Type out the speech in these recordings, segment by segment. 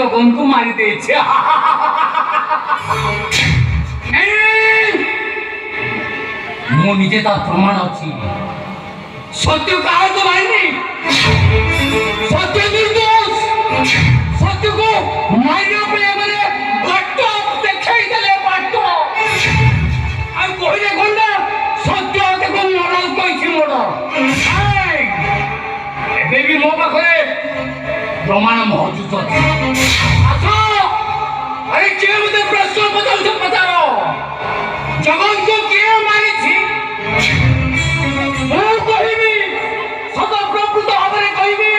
ଜଗନକୁ ମାରି ଦେଇଛି। ମୁଁ ନିଜେ ତାର ପ୍ରମାଣ ଅଛି। ସତ୍ୟ କାହାକୁ ମାରିନି, ସତ୍ୟ ନିର୍ଦୋଷ। ସତ୍ୟକୁ ମାରିବା ପାଇଁ ଏମାନେ ବାଟ ଦେଖାଇ ଦେଲେ, ବାଟ ଆଉ କହିଲେ ଗଣ୍ଡା ସତ୍ୟ ତାକୁ ମର୍ଡର କହିଛି, ମର୍ଡର। ଏବେ ବି ମୋ ପାଖରେ ପ୍ରମାଣ ମହଜୁଦ ଅଛି। ଆସ, ଆରେ କିଏ ମୋତେ ପ୍ରଶ୍ନ ପଚାରୁଛ ପଚାର। ଜଗନକୁ କିଏ ମାରିଛି ମୁଁ କହିବି, ସତ ପ୍ରକୃତ ଭାବରେ କହିବି।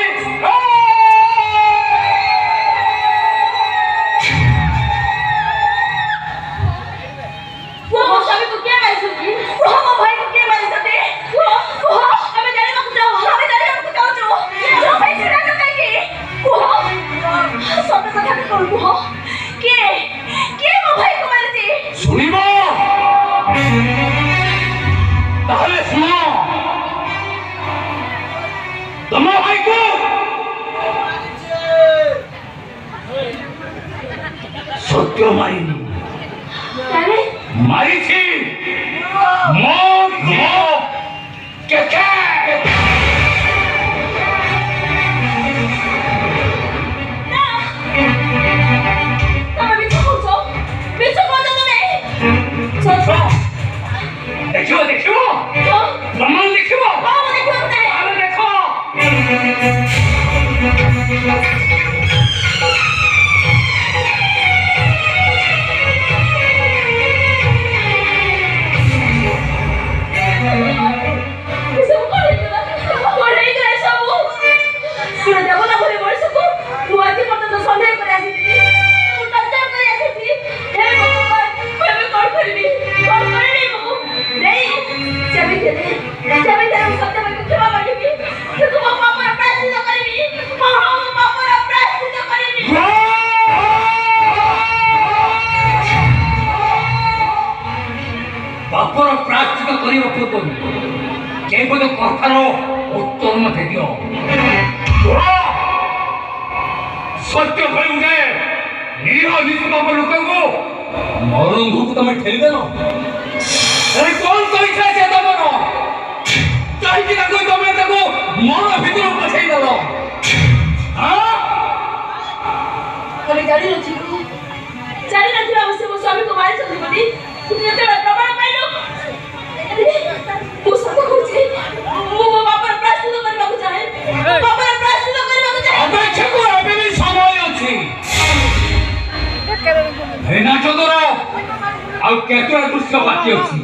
শুনিব তাহলে শুনো, তোমার ভাইকে সত্য মারিনি, মারিছি ଦେଖିବ ଦେଖିବ ପ୍ରମାଣ ଦେଖିବ। ଦେଖ ବାପର ପ୍ରାୟଶ୍ଚିତ କରିବା ପୂର୍ବରୁ କେବଳ କଥାର ଉତ୍ତର ମୋତେ ଦିଅ। ସତ୍ୟ କହିବୁ ଯେ ନିରୀହ ନିଷ୍ପାପ ଲୋକଙ୍କୁ ମରଣକୁ ତମେ ଠେଲିଦେଲ। କଣ କହିଥିଲା ସେ ତମର? କାହିଁକି ତାକୁ ତମେ ତାକୁ ମରଣ ଭିତରକୁ ପଠେଇଦେଲ? ଜାଣିନଥିଲା ସେ ମୋ ସ୍ୱାମୀକୁ ମାରିଛନ୍ତି ବୋଲି। ଯେତେବେଳେ ପ୍ରମାଣ ପାଇଲୁ, ମୁଁ ସତ କହୁଛି, ମୁଁ ମୋ ବାପାର ପ୍ରାୟଶ୍ଚିତ କରିବାକୁ ଚାହେଁ। ବାପାର ପ୍ରାୟଶ୍ଚିତ କରିବାକୁ ଚାହେଁ। ଅପେକ୍ଷା କର, ଏବେ ବି ସମୟ ଅଛି। ହେନା ଚୋଦର ଆଉ କେତେଟା ଦୃଶ୍ୟ ବାକି ଅଛି।